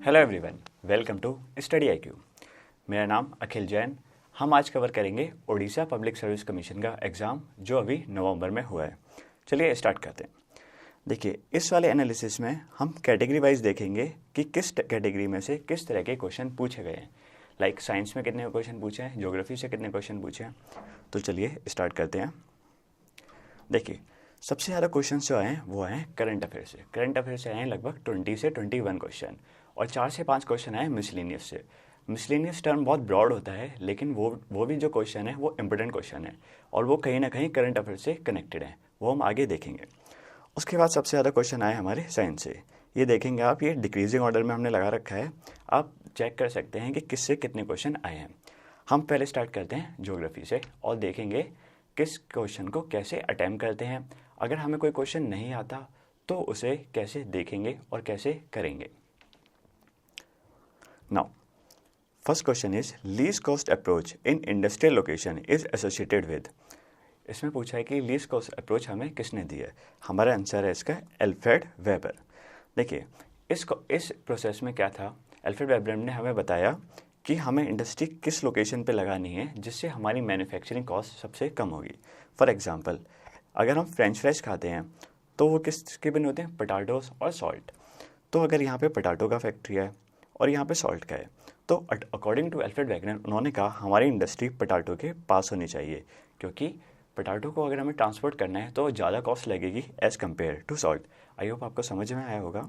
Hello everyone, welcome to study IQ। मेरा नाम अखिल जैन। हम आज कवर करेंगे ओडिशा पब्लिक सर्विस कमीशन का एग्ज़ाम जो अभी नवंबर में हुआ है। चलिए स्टार्ट करते हैं। देखिए, इस वाले एनालिसिस में हम कैटेगरी वाइज देखेंगे कि किस कैटेगरी में से किस तरह के क्वेश्चन पूछे गए हैं। लाइक साइंस में कितने क्वेश्चन पूछे हैं, ज्योग्राफी से कितने क्वेश्चन पूछे हैं। तो चलिए स्टार्ट करते हैं। देखिए, सबसे ज़्यादा क्वेश्चन जो आए हैं वो आए हैं करंट अफेयर से। करंट अफेयर से आए हैं लगभग 20 से 21 क्वेश्चन, और 4 से 5 क्वेश्चन आए मिसलेनियस से। मिसलेनियस टर्म बहुत ब्रॉड होता है, लेकिन वो भी जो क्वेश्चन है वो इंपॉर्टेंट क्वेश्चन है और वो कहीं ना कहीं करंट अफेयर से कनेक्टेड है, वो हम आगे देखेंगे। उसके बाद सबसे ज़्यादा क्वेश्चन आए हमारे साइंस से। ये देखेंगे आप, ये डिक्रीजिंग ऑर्डर में हमने लगा रखा है, आप चेक कर सकते हैं कि किससे कितने क्वेश्चन आए हैं। हम पहले स्टार्ट करते हैं ज्योग्राफी से और देखेंगे किस क्वेश्चन को कैसे अटैम्प्ट करते हैं। अगर हमें कोई क्वेश्चन नहीं आता तो उसे कैसे देखेंगे और कैसे करेंगे। Now first question is least cost approach in industrial location is associated with. इसमें पूछा है कि लीस्ट कॉस्ट अप्रोच हमें किसने दी है। हमारा आंसर है इसका अल्फ्रेड वेबर। देखिए, इस प्रोसेस में क्या था, अल्फ्रेड वेबर ने हमें बताया कि हमें इंडस्ट्री किस लोकेशन पे लगानी है जिससे हमारी मैन्युफैक्चरिंग कॉस्ट सबसे कम होगी। फॉर एग्जांपल, अगर हम फ्रेंच फ्राइज खाते हैं तो वो किसके बने होते हैं, पोटैटोस और सॉल्ट। तो अगर यहाँ पे पोटैटो का फैक्ट्री है और यहाँ पे सॉल्ट का है, तो अकॉर्डिंग टू अल्फ्रेड वेगनर उन्होंने कहा हमारी इंडस्ट्री पोटैटो के पास होनी चाहिए, क्योंकि पोटैटो को अगर हमें ट्रांसपोर्ट करना है तो ज़्यादा कॉस्ट लगेगी as compare to salt. I hope आपको समझ में आया होगा।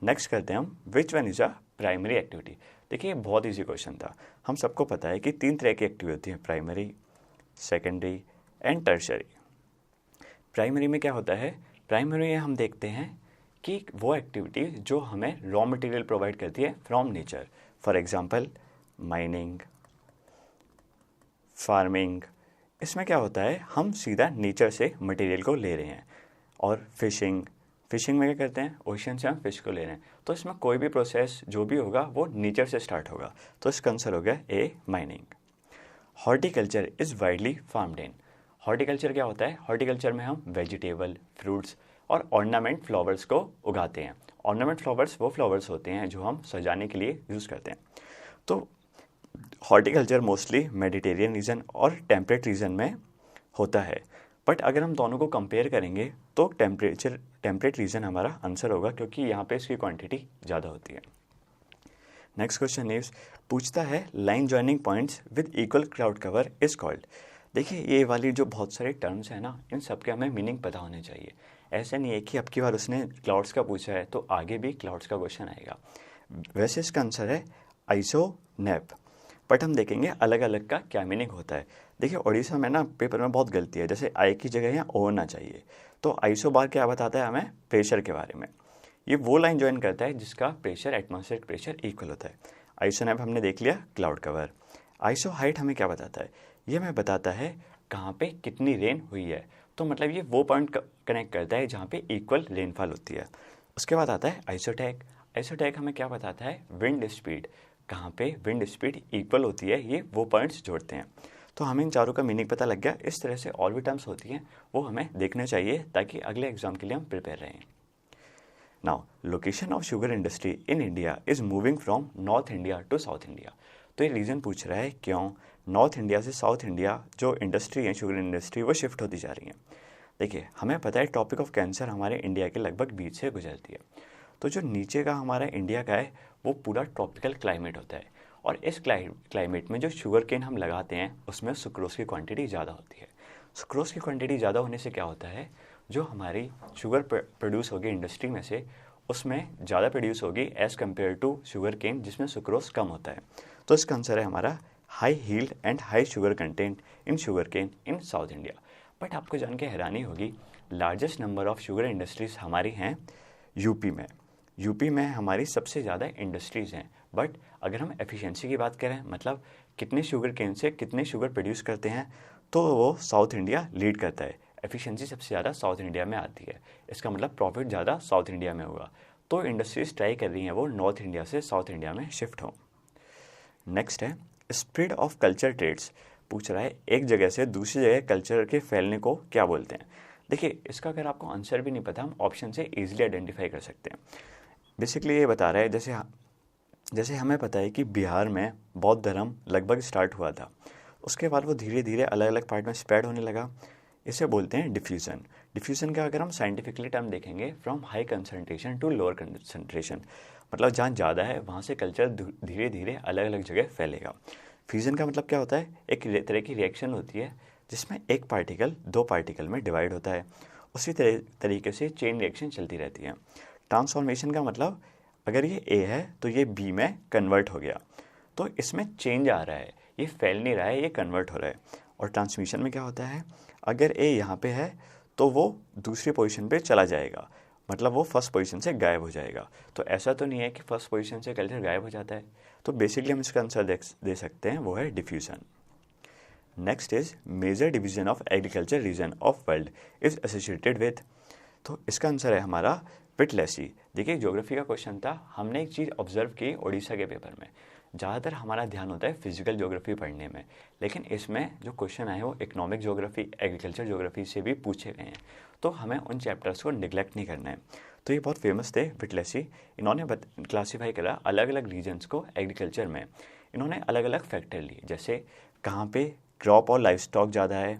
नेक्स्ट करते हैं हम, which one is a primary activity. देखिए, बहुत ईजी क्वेश्चन था। हम सबको पता है कि 3 तरह की एक्टिविटी होती है, primary, secondary and tertiary. Primary में क्या होता है, प्राइमरी में हम देखते हैं कि वो एक्टिविटी जो हमें रॉ मटेरियल प्रोवाइड करती है from nature. For example mining, farming. इसमें क्या होता है, हम सीधा नेचर से मटेरियल को ले रहे हैं। और फिशिंग में क्या करते हैं, ओशन से हम फिश को ले रहे हैं। तो इसमें कोई भी प्रोसेस जो भी होगा वो नेचर से स्टार्ट होगा। तो इसका आंसर हो गया A, mining. Horticulture is widely farmed in. Horticulture क्या होता है, हॉर्टिकल्चर में हम वेजिटेबल, फ्रूट्स और ऑर्नामेंट फ्लावर्स को उगाते हैं। ऑर्नामेंट फ्लावर्स वो फ्लावर्स होते हैं जो हम सजाने के लिए यूज़ करते हैं। तो हॉर्टिकल्चर मोस्टली मेडिटेरियन रीजन और टेम्परेट रीजन में होता है। बट अगर हम दोनों को कंपेयर करेंगे तो टेम्परेट रीजन हमारा आंसर होगा, क्योंकि यहाँ पे इसकी क्वांटिटी ज़्यादा होती है। नेक्स्ट क्वेश्चन इज पूछता है line joining points with equal cloud cover is called. देखिए, ये वाली जो बहुत सारे टर्म्स हैं ना, इन सब के हमें मीनिंग पता होने चाहिए। ऐसा नहीं है कि अब की बार उसने क्लाउड्स का पूछा है तो आगे भी क्लाउड्स का क्वेश्चन आएगा। वैसे इसका आंसर है आइसोनेप, बट हम देखेंगे अलग अलग का क्या मीनिंग होता है। देखिए, ओडिशा में ना पेपर में बहुत गलती है, जैसे आई की जगह यहाँ ओ होना चाहिए। तो आइसो बार क्या बताता है हमें, प्रेशर के बारे में। ये वो लाइन ज्वाइन करता है जिसका प्रेशर, एटमॉस्फेरिक प्रेशर इक्वल होता है। आइसोनेप हमने देख लिया, क्लाउड कवर। आइसो हाइट हमें क्या बताता है, ये हमें बताता है कहाँ पे कितनी रेन हुई है। तो मतलब ये वो पॉइंट कनेक्ट करता है जहाँ पे इक्वल रेनफॉल होती है। उसके बाद आता है आइसोटैक। आइसोटैक हमें क्या बताता है, विंड स्पीड, कहाँ पे विंड स्पीड इक्वल होती है, ये वो पॉइंट्स जोड़ते हैं। तो हमें इन चारों का मीनिंग पता लग गया। इस तरह से और भी टर्म्स होती हैं, वो हमें देखने चाहिए ताकि अगले एग्जाम के लिए हम प्रिपेयर रहें। Now location of sugar industry in India is moving from north India to south India. तो ये रीज़न पूछ रहा है क्यों नॉर्थ इंडिया से साउथ इंडिया जो इंडस्ट्री है, शुगर इंडस्ट्री, वो शिफ्ट होती जा रही है। देखिए, हमें पता है टॉपिक ऑफ कैंसर हमारे इंडिया के लगभग बीच से गुजरती है। तो जो नीचे का हमारा इंडिया का है वो पूरा ट्रॉपिकल क्लाइमेट होता है, और इस क्लाइमेट में जो शुगर केन हम लगाते हैं उसमें सुक्रोज की क्वांटिटी ज़्यादा होती है। सुक्रोज की क्वांटिटी ज़्यादा होने से क्या होता है, जो हमारी शुगर प्रोड्यूस होगी इंडस्ट्री में से, उसमें ज़्यादा प्रोड्यूस होगी as compare to sugar cane जिसमें सुक्रोज कम होता है। तो इसका आंसर है हमारा high yield and high sugar content in sugar cane in south India. But आपको जान के हैरानी होगी, largest number of sugar industries हमारी हैं यूपी में। यूपी में हमारी सबसे ज़्यादा इंडस्ट्रीज़ हैं। बट अगर हम एफिशिएंसी की बात करें, मतलब कितने शुगर केन से कितने शुगर प्रोड्यूस करते हैं, तो वो साउथ इंडिया लीड करता है। एफिशिएंसी सबसे ज़्यादा साउथ इंडिया में आती है। इसका मतलब प्रॉफिट ज़्यादा साउथ इंडिया में होगा। तो इंडस्ट्रीज ट्राई कर रही हैं वो नॉर्थ इंडिया से साउथ इंडिया में शिफ्ट हो। नेक्स्ट है स्प्रेड ऑफ कल्चर ट्रेड्स। पूछ रहा है एक जगह से दूसरी जगह कल्चर के फैलने को क्या बोलते हैं। देखिए, इसका अगर आपको आंसर भी नहीं पता, हम ऑप्शन से ईजिली आइडेंटिफाई कर सकते हैं। बेसिकली ये बता रहा है, जैसे जैसे हमें पता है कि बिहार में बौद्ध धर्म लगभग स्टार्ट हुआ था, उसके बाद वो धीरे धीरे अलग अलग पार्ट में स्प्रेड होने लगा। इसे बोलते हैं डिफ्यूज़न। डिफ्यूज़न का अगर हम साइंटिफिकली टर्म देखेंगे, from high concentration to lower concentration, मतलब जहाँ ज़्यादा है वहाँ से कल्चर धीरे धीरे अलग अलग जगह फैलेगा। फ्यूज़न का मतलब क्या होता है, एक तरह की रिएक्शन होती है जिसमें एक पार्टिकल दो पार्टिकल में डिवाइड होता है। उसी तरीके से चेन रिएक्शन चलती रहती है। ट्रांसफॉर्मेशन का मतलब अगर ये ए है तो ये बी में कन्वर्ट हो गया, तो इसमें चेंज आ रहा है, ये फैल नहीं रहा है, ये कन्वर्ट हो रहा है। और ट्रांसमिशन में क्या होता है, अगर ए यहाँ पे है तो वो दूसरी पोजीशन पे चला जाएगा, मतलब वो फर्स्ट पोजीशन से गायब हो जाएगा। तो ऐसा तो नहीं है कि फर्स्ट पोजीशन से कल्चर गायब हो जाता है। तो बेसिकली हम इसका आंसर दे सकते हैं, वो है diffusion. Next is major division of agriculture region of world is associated with. तो इसका आंसर है हमारा विटलेसी। देखिए ज्योग्राफी का क्वेश्चन था, हमने एक चीज़ ऑब्जर्व की उड़ीसा के पेपर में। ज़्यादातर हमारा ध्यान होता है फिजिकल ज्योग्राफी पढ़ने में, लेकिन इसमें जो क्वेश्चन आए वो इकोनॉमिक ज्योग्राफी, एग्रीकल्चर ज्योग्राफी से भी पूछे गए हैं, तो हमें उन चैप्टर्स को निगलेक्ट नहीं करना है। तो ये बहुत फेमस थे विटलेसी। इन्होंने क्लासीफाई करा अलग अलग रीजन्स को एग्रीकल्चर में। इन्होंने अलग अलग फैक्टर लिए, जैसे कहाँ पे क्रॉप और लाइफ स्टॉक ज़्यादा है,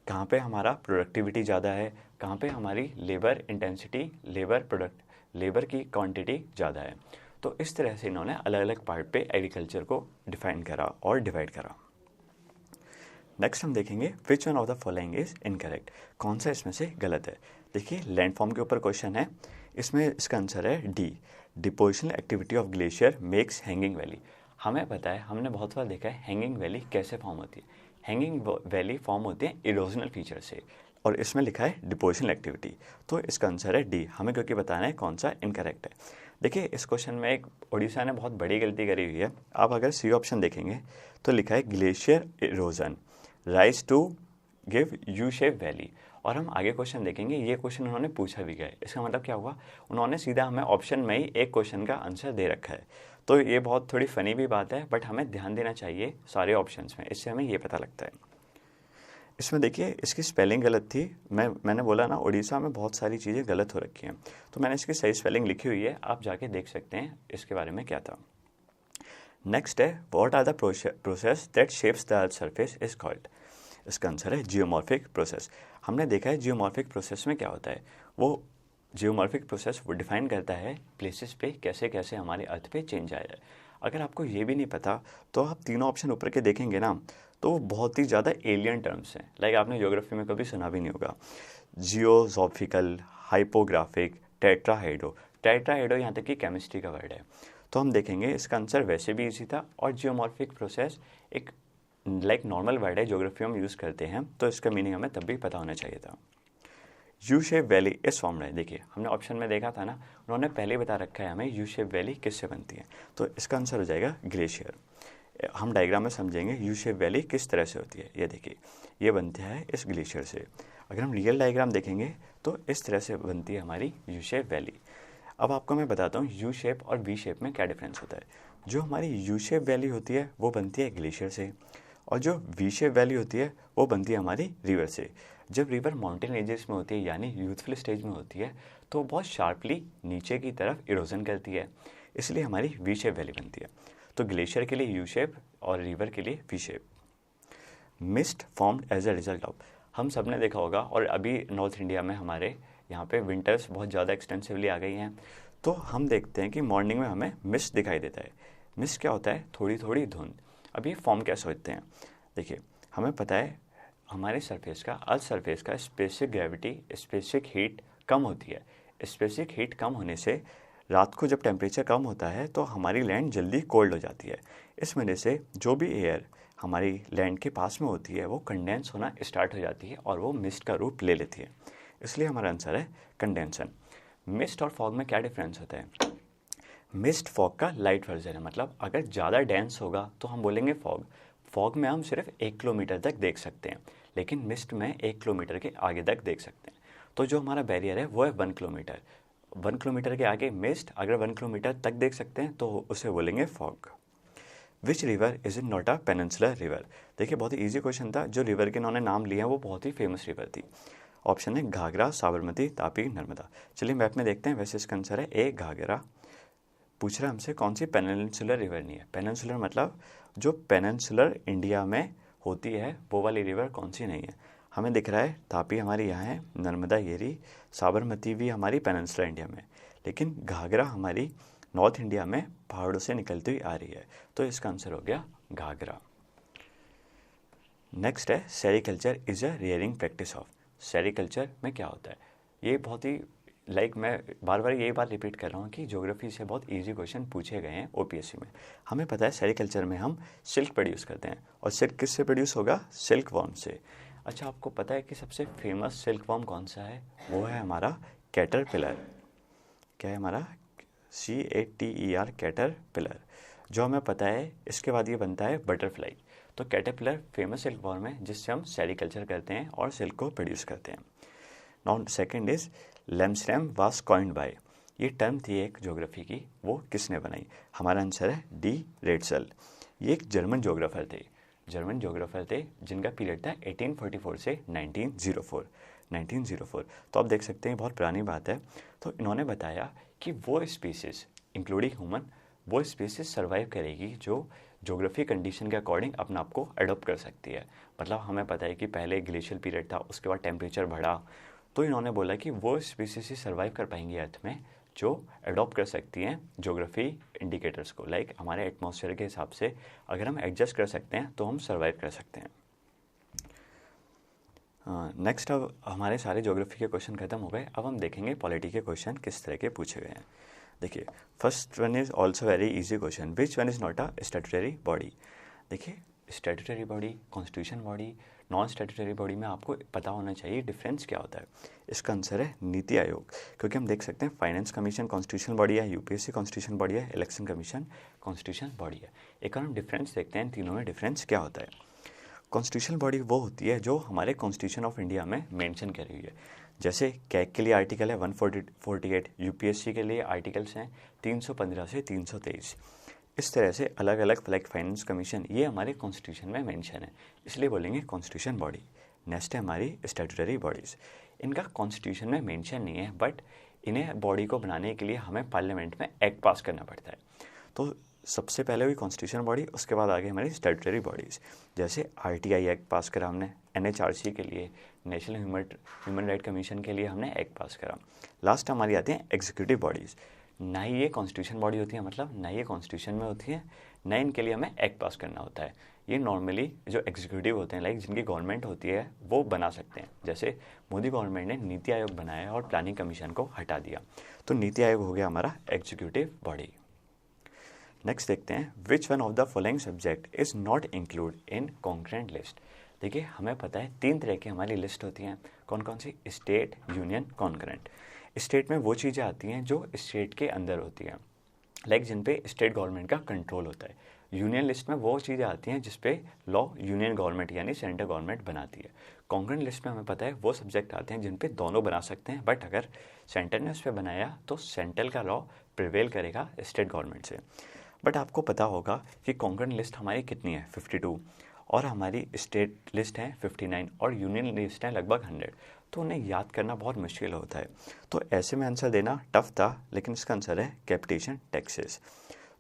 कहाँ पे हमारा प्रोडक्टिविटी ज़्यादा है, कहाँ पे हमारी लेबर इंटेंसिटी, लेबर की क्वांटिटी ज़्यादा है। तो इस तरह से इन्होंने अलग अलग पार्ट पे एग्रीकल्चर को डिफाइन करा और डिवाइड करा। नेक्स्ट हम देखेंगे विच one of the following is incorrect, कौन सा इसमें से गलत है। देखिए लैंडफॉर्म के ऊपर क्वेश्चन है, इसमें इसका आंसर है D, depositional activity of glacier makes hanging valley. हमें पता है, हमने बहुत बार देखा है हैंगिंग वैली कैसे फॉर्म होती है। हैंगिंग वैली फॉर्म होती है इरोजनल फीचर से, और इसमें लिखा है डिपोजिशनल एक्टिविटी, तो इसका आंसर है डी। हमें क्योंकि बताना है कौन सा इनकरेक्ट है। देखिए इस क्वेश्चन में एक उड़ीसा ने बहुत बड़ी गलती करी हुई है। आप अगर सी ऑप्शन देखेंगे तो लिखा है glacier erosion rise to give U shape valley, और हम आगे क्वेश्चन देखेंगे, ये क्वेश्चन उन्होंने पूछा भी गया है। इसका मतलब क्या हुआ, उन्होंने सीधा हमें ऑप्शन में ही एक क्वेश्चन का आंसर दे रखा है। तो ये बहुत थोड़ी फनी भी बात है, बट हमें ध्यान देना चाहिए सारे ऑप्शंस में, इससे हमें ये पता लगता है। इसमें देखिए इसकी स्पेलिंग गलत थी। मैंने बोला ना उड़ीसा में बहुत सारी चीज़ें गलत हो रखी हैं, तो मैंने इसकी सही स्पेलिंग लिखी हुई है, आप जाके देख सकते हैं इसके बारे में क्या था। नेक्स्ट है what are the process that shapes the earth surface is called. इसका आंसर है जियोमॉर्फिक प्रोसेस। हमने देखा है जियोमॉर्फिक प्रोसेस में क्या होता है, वो जियोमॉर्फिक प्रोसेस वो डिफाइन करता है प्लेसेस पे कैसे कैसे हमारे अर्थ पे चेंज आया है। अगर आपको ये भी नहीं पता तो आप तीनों ऑप्शन ऊपर के देखेंगे ना, तो वो बहुत ही ज़्यादा एलियन टर्म्स हैं, लाइक आपने ज्योग्राफी में कभी सुना भी नहीं होगा। जियोजॉफिकल, हाइपोग्राफिक, टेट्राहेड्रो यहाँ तक कि केमिस्ट्री का वर्ड है। तो हम देखेंगे इसका आंसर वैसे भी इजी था, और जियोमॉर्फिक प्रोसेस एक लाइक नॉर्मल वर्ड है, ज्योग्राफी में हम यूज़ करते हैं, तो इसका मीनिंग हमें तब भी पता होना चाहिए था। यू शेप वैली इस फॉर्म है। देखिए हमने ऑप्शन में देखा था ना, उन्होंने पहले बता रखा है हमें यू शेप वैली किससे बनती है, तो इसका आंसर हो जाएगा ग्लेशियर। हम डायग्राम में समझेंगे यू शेप वैली किस तरह से होती है। ये देखिए ये बनती है इस ग्लेशियर से। अगर हम रियल डायग्राम देखेंगे तो इस तरह से बनती है हमारी यू शेप वैली। अब आपको मैं बताता हूँ यू शेप और वी शेप में क्या डिफरेंस होता है। जो हमारी यू शेप वैली होती है वो बनती है ग्लेशियर से, और जो वी शेप वैली होती है वो बनती है हमारी रिवर से। जब रिवर माउंटेन एजेस में होती है यानी यूथफुल स्टेज में होती है, तो बहुत शार्पली नीचे की तरफ इरोजन करती है, इसलिए हमारी वी शेप वैली बनती है। तो ग्लेशियर के लिए यू शेप और रिवर के लिए V shape. Mist formed as a result of, हम सब ने देखा होगा, और अभी नॉर्थ इंडिया में हमारे यहाँ पे विंटर्स बहुत ज़्यादा एक्सटेंसिवली आ गई हैं, तो हम देखते हैं कि मॉर्निंग में हमें मिस्ट दिखाई देता है। मिस्ट क्या होता है, थोड़ी थोड़ी धुंध। अब ये फॉर्म कैसे होते हैं, देखिए हमें पता है हमारे सरफेस का, अर्थ सरफेस का स्पेसिफिक ग्रेविटी, स्पेसिफिक हीट कम होती है। स्पेसिफिक हीट कम होने से रात को जब टेम्परेचर कम होता है तो हमारी लैंड जल्दी कोल्ड हो जाती है। इस वजह से जो भी एयर हमारी लैंड के पास में होती है वो कंडेंस होना स्टार्ट हो जाती है और वो मिस्ट का रूप ले लेती है, इसलिए हमारा आंसर है कंडेंसन। मिस्ट और फॉग में क्या डिफरेंस होता है, मिस्ट फॉग का लाइट वर्जन है, मतलब अगर ज़्यादा डेंस होगा तो हम बोलेंगे फॉग। फॉग में हम सिर्फ 1 किलोमीटर तक देख सकते हैं, लेकिन मिस्ट में 1 किलोमीटर के आगे तक देख सकते हैं। तो जो हमारा बैरियर है वो है 1 किलोमीटर। 1 किलोमीटर के आगे मिस्ट, अगर 1 किलोमीटर तक देख सकते हैं तो उसे बोलेंगे fog. Which river is in not a peninsular river. देखिए बहुत ही ईजी क्वेश्चन था, जो रिवर के इन्होंने नाम लिए हैं वो बहुत ही फेमस रिवर थी। ऑप्शन है घाघरा, साबरमती, तापी, नर्मदा। चलिए मैप में देखते हैं, वैसे इसका आंसर है ए घाघरा। पूछ रहा है हमसे कौन सी पेनिनसुलर रिवर नहीं है। पेनिनसुलर मतलब जो पेनिनसुलर इंडिया में होती है वो वाली रिवर कौन सी नहीं है। हमें दिख रहा है तापी हमारी यहाँ है, नर्मदा येरी, साबरमती भी हमारी पेनिनसुलर इंडिया में, लेकिन घाघरा हमारी नॉर्थ इंडिया में पहाड़ों से निकलती हुई आ रही है। तो इसका आंसर हो गया घाघरा। नेक्स्ट है sericulture is a rearing practice of. Sericulture में क्या होता है, ये बहुत ही मैं बार बार यही बात रिपीट कर रहा हूँ कि ज्योग्राफी से बहुत इजी क्वेश्चन पूछे गए हैं ओपीएससी में। हमें पता है सेरीकल्चर में हम सिल्क प्रोड्यूस करते हैं, और सिल्क किससे प्रोड्यूस होगा, सिल्क वॉर्म से। अच्छा, आपको पता है कि सबसे फेमस सिल्क वॉर्म कौन सा है, वो है हमारा कैटरपिलर। क्या है हमारा, CATER, कैटरपिलर, जो हमें पता है। इसके बाद ये बनता है बटरफ्लाई। तो कैटरपिलर फेमस सिल्क वॉर्म है जिससे हम सेरीकल्चर करते हैं और सिल्क को प्रोड्यूस करते हैं। नाउ सेकंड इज लैम्सडैम वाज कॉइन्ड बाय। ये टर्म थी एक ज्योग्राफी की, वो किसने बनाई। हमारा आंसर है डी रेड्सल। ये एक जर्मन ज्योग्राफर थे जिनका पीरियड था 1844 से 1904। तो आप देख सकते हैं बहुत पुरानी बात है। तो इन्होंने बताया कि वो स्पीसीज इंक्लूडिंग ह्यूमन, वो स्पीसीज सर्वाइव करेगी जो ज्योग्राफी कंडीशन के अकॉर्डिंग अपने आप को अडोप्ट कर सकती है। मतलब हमें पता है कि पहले ग्लेशियल पीरियड था, उसके बाद टेम्परेचर बढ़ा, तो इन्होंने बोला कि वो स्पीसीज ही सर्वाइव कर पाएंगी अर्थ में जो अडॉप्ट कर सकती हैं ज्योग्राफी इंडिकेटर्स को। हमारे एटमॉस्फेयर के हिसाब से अगर हम एडजस्ट कर सकते हैं तो हम सर्वाइव कर सकते हैं। नेक्स्ट, अब हमारे सारे ज्योग्राफी के क्वेश्चन खत्म हो गए। अब हम देखेंगे पॉलिटी के क्वेश्चन किस तरह के पूछे गए हैं। देखिए, first one is also very easy question, which one is not a statutory body. देखिए, statutory body, constitution body, non statutory body में आपको पता होना चाहिए डिफरेंस क्या होता है। इसका आंसर है नीति आयोग, क्योंकि हम देख सकते हैं फाइनेंस कमीशन कॉन्स्टिट्यूशन बॉडी है, यूपीएससी कॉन्स्टिट्यूशन बॉडी है, इलेक्शन कमीशन कॉन्स्टिट्यूशन बॉडी है। एक और हम डिफरेंस देखते हैं इन तीनों में डिफरेंस क्या होता है। कॉन्स्टिट्यूशनल बॉडी वो होती है जो हमारे कॉन्स्टिट्यूशन ऑफ इंडिया में मेंशन करी हुई है। जैसे कैग के लिए आर्टिकल है 148, यूपीएससी के लिए आर्टिकल्स हैं 315 से 323। इस तरह से अलग अलग फाइनेंस कमीशन ये हमारे कॉन्स्टिट्यूशन में मेंशन है, इसलिए बोलेंगे कॉन्स्टिट्यूशन बॉडी। नेक्स्ट है हमारी स्टैट्यूटरी बॉडीज़। इनका कॉन्स्टिट्यूशन में मेंशन नहीं है, बट इन्हें बॉडी को बनाने के लिए हमें पार्लियामेंट में एक्ट पास करना पड़ता है। तो सबसे पहले हुई कॉन्स्टिट्यूशन बॉडी, उसके बाद आगे हमारी स्टैट्यूटरी बॉडीज़। जैसे RTI एक्ट पास करा हमने, NHRC के लिए, नेशनल ह्यूमन राइट कमीशन के लिए हमने एक्ट पास करा। लास्ट हमारी आती हैं एग्जीक्यूटिव बॉडीज़। ना ही ये कॉन्स्टिट्यूशन बॉडी होती है, मतलब ना ये कॉन्स्टिट्यूशन में होती है, ना इनके लिए हमें एक्ट पास करना होता है। ये नॉर्मली जो एग्जीक्यूटिव होते हैं, जिनकी गवर्नमेंट होती है, वो बना सकते हैं। जैसे मोदी गवर्नमेंट ने नीति आयोग बनाया और प्लानिंग कमीशन को हटा दिया, तो नीति आयोग हो गया हमारा एग्जीक्यूटिव बॉडी। नेक्स्ट देखते हैं, विच one of the following subject is not include in concurrent list. देखिए, हमें पता है 3 तरह की हमारी लिस्ट होती हैं। कौन कौन सी, स्टेट, यूनियन, कॉन्करेंट। स्टेट में वो चीज़ें आती हैं जो स्टेट के अंदर होती हैं, जिन पे स्टेट गवर्नमेंट का कंट्रोल होता है। यूनियन लिस्ट में वो चीज़ें आती हैं जिस पे लॉ यूनियन गवर्नमेंट यानी सेंट्रल गवर्नमेंट बनाती है। कॉन्करेंट लिस्ट में हमें पता है वो सब्जेक्ट आते हैं जिन पे दोनों बना सकते हैं, बट अगर सेंटर ने उस पर बनाया तो सेंट्रल का लॉ प्रिवेल करेगा स्टेट गवर्नमेंट से। बट आपको पता होगा कि कॉन्करेंट लिस्ट हमारी कितनी है, 52, और हमारी स्टेट लिस्ट है 59, और यूनियन लिस्ट है लगभग 100। तो उन्हें याद करना बहुत मुश्किल होता है। तो ऐसे में आंसर देना टफ था, लेकिन इसका आंसर है कैपिटेशन टैक्सेस।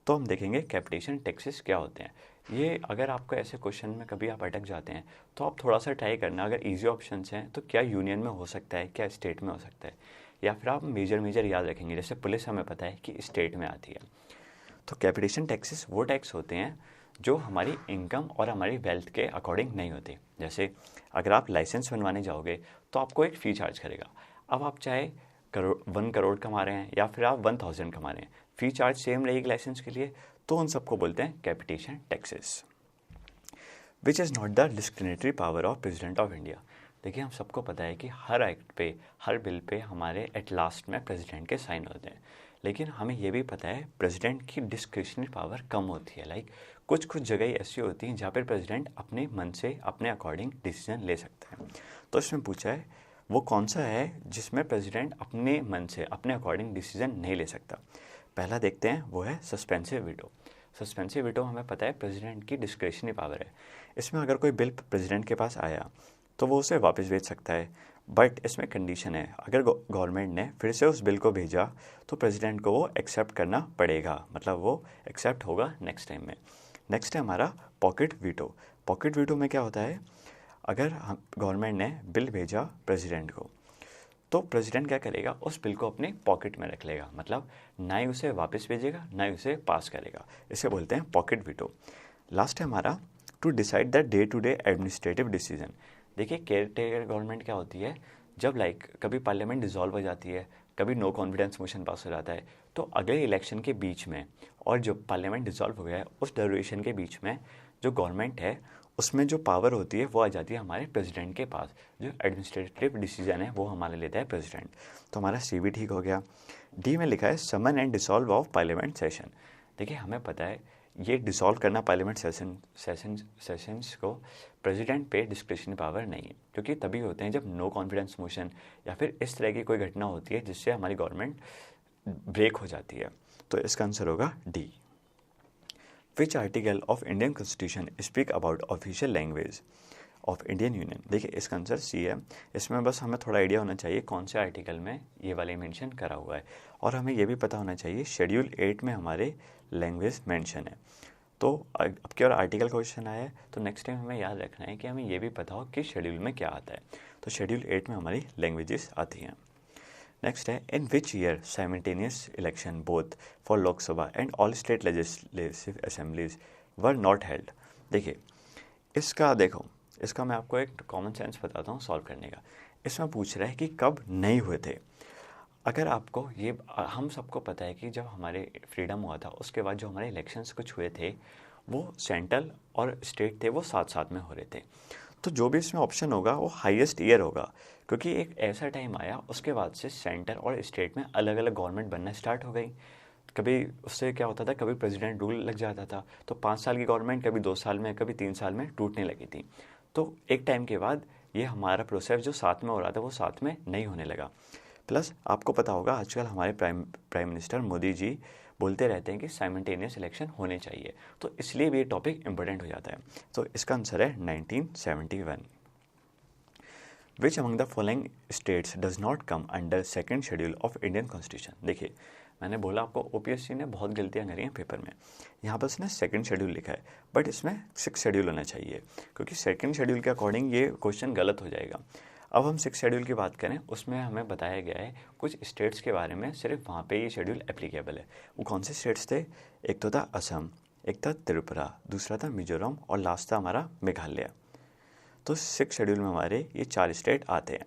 तो हम देखेंगे कैपिटेशन टैक्सेस क्या होते हैं। ये अगर आपको ऐसे क्वेश्चन में कभी आप अटक जाते हैं तो आप थोड़ा सा ट्राई करना, अगर इजी ऑप्शंस हैं तो क्या यूनियन में हो सकता है, क्या स्टेट में हो सकता है, या फिर आप मेजर याद रखेंगे। जैसे पुलिस हमें पता है कि स्टेट में आती है। तो कैपिटेशन टैक्सेस वो टैक्स होते हैं जो हमारी इनकम और हमारी वेल्थ के अकॉर्डिंग नहीं होते। जैसे अगर आप लाइसेंस बनवाने जाओगे तो आपको एक फ़ी चार्ज करेगा। अब आप चाहे 1 करोड़ कमा रहे हैं या फिर आप 1000 कमा रहे हैं, फ़ी चार्ज सेम रहेगी लाइसेंस के लिए, तो उन सबको बोलते हैं capitation taxes. Which is not the discriminatory power of president of India. देखिए, हम सबको पता है कि हर एक्ट पे, हर बिल पे हमारे एट लास्ट में प्रेसिडेंट के साइन होते हैं, लेकिन हमें ये भी पता है प्रेसिडेंट की डिस्क्रिशनरी पावर कम होती है। कुछ जगह ऐसी होती हैं जहाँ पर प्रेसिडेंट अपने मन से अपने अकॉर्डिंग डिसीजन ले सकता है। तो इसमें पूछा है वो कौन सा है जिसमें प्रेसिडेंट अपने मन से अपने अकॉर्डिंग डिसीजन नहीं ले सकता। पहला देखते हैं, वो है सस्पेंसिव वीटो। सस्पेंसिव वीटो हमें पता है प्रेसिडेंट की डिस्क्रिशनरी पावर है। इसमें अगर कोई बिल प्रेसिडेंट के पास आया तो वो उसे वापस भेज सकता है, बट इसमें कंडीशन है, अगर गवर्नमेंट ने फिर से उस बिल को भेजा तो प्रेसिडेंट को वो एक्सेप्ट करना पड़ेगा, मतलब वो एक्सेप्ट होगा नेक्स्ट टाइम में। नेक्स्ट है हमारा पॉकेट वीटो। पॉकेट वीटो में क्या होता है, अगर गवर्नमेंट ने बिल भेजा प्रेसिडेंट को तो प्रेसिडेंट क्या करेगा, उस बिल को अपने पॉकेट में रख लेगा, मतलब ना ही उसे वापस भेजेगा ना ही उसे पास करेगा। इसे बोलते हैं पॉकेट वीटो। लास्ट है हमारा to decide the day to day administrative decision. देखिए केयर टेकर गवर्नमेंट क्या होती है, जब कभी पार्लियामेंट डिसॉल्व हो जाती है, कभी नो कॉन्फिडेंस मोशन पास हो जाता है, तो अगले इलेक्शन के बीच में और जो पार्लियामेंट डिसॉल्व हो गया है उस ड्यूरेशन के बीच में जो गवर्नमेंट है उसमें जो पावर होती है वो आ जाती है हमारे प्रेसिडेंट के पास। जो एडमिनिस्ट्रेटिव डिसीजन है वो हमारे लेता है प्रेसिडेंट। तो हमारा सी भी ठीक हो गया। डी में लिखा है summon and dissolve of parliament session. देखिए हमें पता है ये डिसॉल्व करना पार्लियामेंट सेशंस को प्रेसिडेंट पे डिस्क्रिप्शन पावर नहीं है, क्योंकि तभी होते हैं जब नो कॉन्फिडेंस मोशन या फिर इस तरह की कोई घटना होती है जिससे हमारी गवर्नमेंट ब्रेक हो जाती है। तो इसका आंसर होगा D. Which article of Indian constitution speak about official language of Indian union. देखिए इसका आंसर सी है। इसमें बस हमें थोड़ा आइडिया होना चाहिए कौन से आर्टिकल में ये वाले मेंशन करा हुआ है, और हमें ये भी पता होना चाहिए शेड्यूल 8 में हमारे लैंग्वेज मेंशन है। तो अब की और आर्टिकल क्वेश्चन आया है तो नेक्स्ट टाइम हमें याद रखना है कि हमें ये भी पता हो कि शेड्यूल में क्या आता है। तो शेड्यूल 8 में हमारी लैंग्वेजेस आती हैं। नेक्स्ट है in which year simultaneous election both for Lok Sabha and all state legislative assemblies were not held. देखिए इसका मैं आपको एक कॉमन सेंस बताता हूँ सॉल्व करने का। इसमें पूछ रहा है कि कब नहीं हुए थे। अगर आपको ये हम सबको पता है कि जब हमारे फ्रीडम हुआ था उसके बाद जो हमारे इलेक्शंस कुछ हुए थे वो सेंट्रल और स्टेट थे वो साथ साथ में हो रहे थे। तो जो भी इसमें ऑप्शन होगा वो हाईएस्ट ईयर होगा, क्योंकि एक ऐसा टाइम आया उसके बाद से सेंटर और स्टेट में अलग अलग गवर्नमेंट बनना स्टार्ट हो गई। कभी उससे क्या होता था, कभी प्रेसिडेंट रूल लग जाता था तो 5 साल की गवर्नमेंट कभी 2 साल में कभी 3 साल में टूटने लगी थी। तो एक टाइम के बाद ये हमारा प्रोसेस जो साथ में हो रहा था वो साथ में नहीं होने लगा। प्लस आपको पता होगा आजकल हमारे प्राइम मिनिस्टर मोदी जी बोलते रहते हैं कि साइमल्टेनियस इलेक्शन होने चाहिए, तो इसलिए भी ये टॉपिक इंपॉर्टेंट हो जाता है। तो इसका आंसर है 1971। विच among the following states does not come under second schedule of Indian constitution. देखिए मैंने बोला आपको ओपीएससी ने बहुत गलतियां करी हैं पेपर में। यहाँ पर इसने सेकंड शेड्यूल लिखा है बट इसमें 6 शेड्यूल होना चाहिए, क्योंकि सेकंड शेड्यूल के अकॉर्डिंग ये क्वेश्चन गलत हो जाएगा। अब हम 6 शेड्यूल की बात करें, उसमें हमें बताया गया है कुछ स्टेट्स के बारे में, सिर्फ वहाँ पे ये शेड्यूल एप्लीकेबल है। वो कौन से स्टेट्स थे, एक तो था असम, एक था त्रिपुरा, दूसरा था मिजोरम और लास्ट था हमारा मेघालय। तो 6 शेड्यूल में हमारे ये 4 स्टेट आते हैं।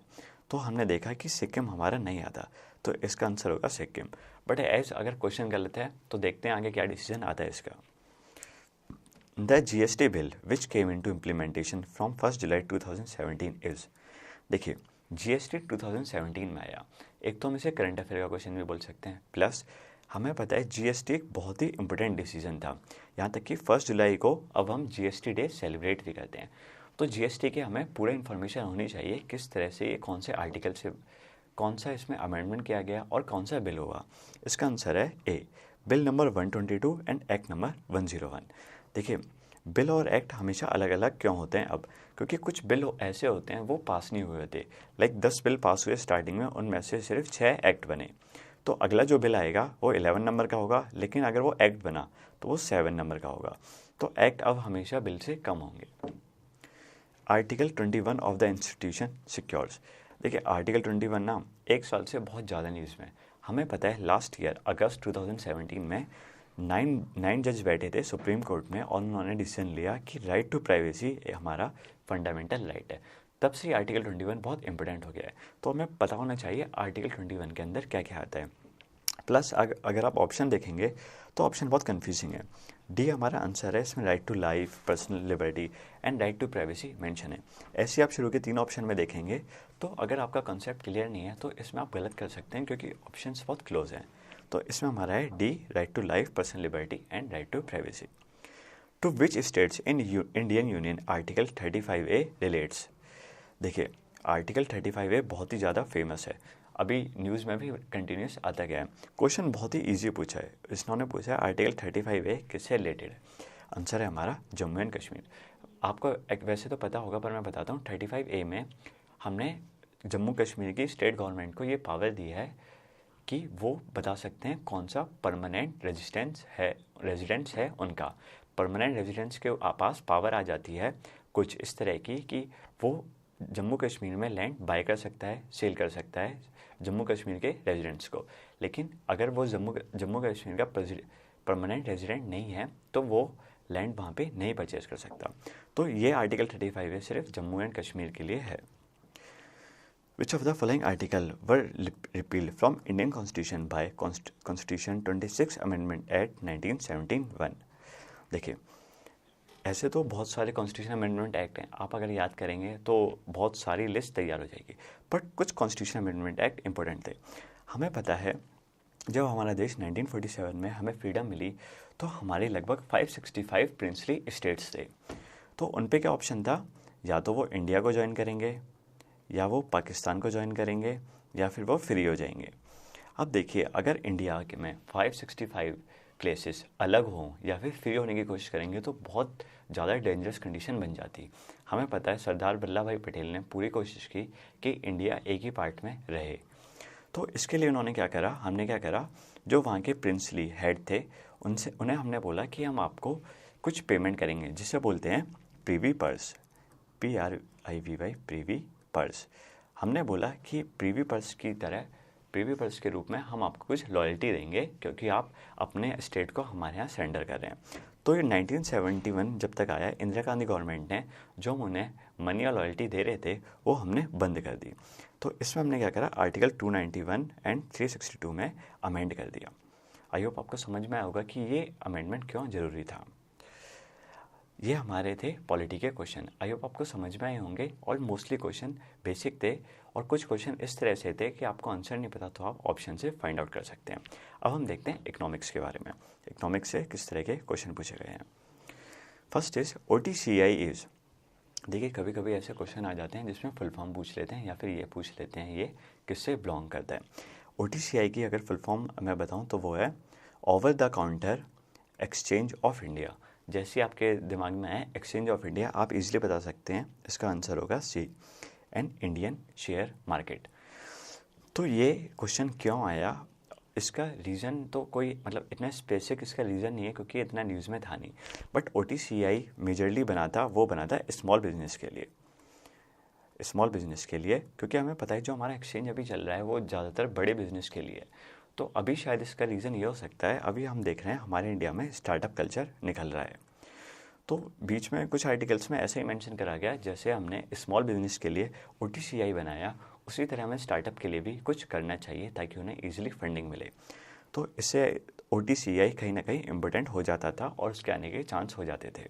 तो हमने देखा कि सिक्किम हमारा नहीं आता, तो इसका आंसर होगा सिक्किम। बट अगर क्वेश्चन गलत है तो देखते हैं आगे क्या डिसीजन आता है इसका। The GST bill which came into implementation from 1 July 2017 is. देखिए जीएसटी 2017 में आया। एक तो हम इसे करंट अफेयर का क्वेश्चन भी बोल सकते हैं, प्लस हमें पता है जीएसटी एक बहुत ही इंपॉर्टेंट डिसीजन था। यहाँ तक कि 1 जुलाई को अब हम जीएसटी डे सेलिब्रेट भी करते हैं। तो जीएसटी के हमें पूरा इन्फॉर्मेशन होनी चाहिए, किस तरह से ये कौन से आर्टिकल से कौन सा इसमें अमेंडमेंट किया गया और कौन सा बिल होगा। इसका आंसर है A, bill number 122 and act number 101। देखिए बिल और एक्ट हमेशा अलग अलग क्यों होते हैं अब, क्योंकि कुछ बिल ऐसे होते हैं वो पास नहीं हुए होते। लाइक 10 बिल पास हुए स्टार्टिंग में, उनमें से सिर्फ 6 एक्ट बने। तो अगला जो बिल आएगा वो 11 नंबर का होगा, लेकिन अगर वो एक्ट बना तो वो 7 नंबर का होगा। तो एक्ट अब हमेशा बिल से कम होंगे। Article 21 of the institution secures. देखिए आर्टिकल 21 ना एक साल से बहुत ज़्यादा न्यूज़ में। हमें पता है लास्ट ईयर अगस्त 2017 में 9 जज बैठे थे सुप्रीम कोर्ट में और उन्होंने डिसीजन लिया कि राइट टू प्राइवेसी हमारा फंडामेंटल राइट है। तब से आर्टिकल 21 बहुत इंपॉर्टेंट हो गया है। तो हमें पता होना चाहिए आर्टिकल 21 के अंदर क्या क्या आता है। प्लस अगर आप ऑप्शन देखेंगे तो ऑप्शन बहुत कन्फ्यूजिंग है। डी हमारा आंसर है, इसमें right to life, personal liberty and right to privacy mention है। ऐसे आप शुरू के 3 ऑप्शन में देखेंगे तो अगर आपका कॉन्सेप्ट क्लियर नहीं है तो इसमें आप गलत कर सकते हैं, क्योंकि ऑप्शंस बहुत क्लोज हैं। तो इसमें हमारा है D, right to life, personal liberty and right to privacy. To which states in Indian union article 35A relates. देखिए आर्टिकल 35A बहुत ही ज़्यादा फेमस है, अभी न्यूज़ में भी कंटिन्यूस आता गया है। क्वेश्चन बहुत ही इजी पूछा है, इन्होंने पूछा है आर्टिकल 35A किससे रिलेटेड है। आंसर है हमारा जम्मू एंड कश्मीर। आपको वैसे तो पता होगा पर मैं बताता हूँ। 35A में हमने जम्मू कश्मीर की स्टेट गवर्नमेंट को ये पावर दी है कि वो बता सकते हैं कौन सा परमानेंट रेजिडेंस है उनका। परमानेंट रेजिडेंस के पास पावर आ जाती है कुछ इस तरह की कि वो जम्मू कश्मीर में लैंड बाय कर सकता है, सेल कर सकता है जम्मू कश्मीर के रेजिडेंट्स को। लेकिन अगर वो जम्मू कश्मीर का परमानेंट रेजिडेंट नहीं है तो वो लैंड वहाँ पे नहीं परचेज कर सकता। तो ये आर्टिकल 35 है, सिर्फ जम्मू एंड कश्मीर के लिए है। Which of the following article were repealed from Indian Constitution by Constitution 26 Amendment Act 1971? देखिए, ऐसे तो बहुत सारे कॉन्स्टिट्यूशन अमेंडमेंट एक्ट हैं, आप अगर याद करेंगे तो बहुत सारी लिस्ट तैयार हो जाएगी, बट कुछ कॉन्स्टिट्यूशन अमेंडमेंट एक्ट इंपॉर्टेंट थे। हमें पता है जब हमारा देश 1947 में हमें फ्रीडम मिली तो हमारे लगभग 565 प्रिंसली स्टेट्स थे। तो उन पे क्या ऑप्शन था, या तो वो इंडिया को ज्वाइन करेंगे, या वो पाकिस्तान को ज्वाइन करेंगे, या फिर वो फ्री हो जाएंगे। अब देखिए, अगर इंडिया के में 565 प्लेसेस अलग हों या फिर फ्री होने की कोशिश करेंगे तो बहुत ज़्यादा डेंजरस कंडीशन बन जाती। हमें पता है सरदार वल्लभ भाई पटेल ने पूरी कोशिश की कि इंडिया एक ही पार्ट में रहे। तो इसके लिए उन्होंने क्या करा, हमने क्या करा, जो वहाँ के प्रिंसली हेड थे उन्हें हमने बोला कि हम आपको कुछ पेमेंट करेंगे, जिसे बोलते हैं Privi purse, PRIVY, Privi purse. हमने बोला कि प्रीवी पर्स की तरह, प्रीवी पर्स के रूप में हम आपको कुछ लॉयल्टी देंगे क्योंकि आप अपने स्टेट को हमारे यहाँ सरेंडर कर रहे हैं। तो ये 1971 जब तक आया, इंदिरा गांधी गवर्नमेंट ने जो उन्हें मनी और लॉयल्टी दे रहे थे वो हमने बंद कर दी। तो इसमें हमने क्या करा, आर्टिकल 291 एंड 362 में अमेंड कर दिया। आई होप आपको समझ में आया होगा कि ये अमेंडमेंट क्यों ज़रूरी था। ये हमारे थे पॉलिटी के क्वेश्चन, आई होप आपको समझ में आए होंगे। और मोस्टली क्वेश्चन बेसिक थे और कुछ क्वेश्चन इस तरह से थे कि आपको आंसर नहीं पता तो आप ऑप्शन से फाइंड आउट कर सकते हैं। अब हम देखते हैं इकोनॉमिक्स के बारे में, इकोनॉमिक्स से किस तरह के क्वेश्चन पूछे गए हैं। फर्स्ट इज OTCI इज, देखिए कभी कभी ऐसे क्वेश्चन आ जाते हैं जिसमें फुल फॉर्म पूछ लेते हैं या फिर ये पूछ लेते हैं ये किससे बिलोंग करता है। OTCI की अगर फुल फॉर्म मैं बताऊँ तो वो है over the counter exchange of India. जैसे आपके दिमाग में है एक्सचेंज ऑफ इंडिया, आप इजीली बता सकते हैं इसका आंसर होगा C, and Indian share market. तो ये क्वेश्चन क्यों आया, इसका रीज़न तो कोई मतलब इतना स्पेसिफिक इसका रीज़न नहीं है क्योंकि इतना न्यूज़ में था नहीं, बट OTCI मेजरली बना था स्मॉल बिजनेस के लिए, स्मॉल बिजनेस के लिए, क्योंकि हमें पता है जो हमारा एक्सचेंज अभी चल रहा है वो ज़्यादातर बड़े बिजनेस के लिए। तो अभी शायद इसका रीज़न ये हो सकता है, अभी हम देख रहे हैं हमारे इंडिया में स्टार्टअप कल्चर निकल रहा है। तो बीच में कुछ आर्टिकल्स में ऐसे ही मेंशन करा गया, जैसे हमने स्मॉल बिजनेस के लिए OTCI बनाया उसी तरह हमें स्टार्टअप के लिए भी कुछ करना चाहिए ताकि उन्हें ईजिली फंडिंग मिले। तो इससे OTCI कहीं ना कहीं इम्पोर्टेंट हो जाता था और उसके आने के चांस हो जाते थे।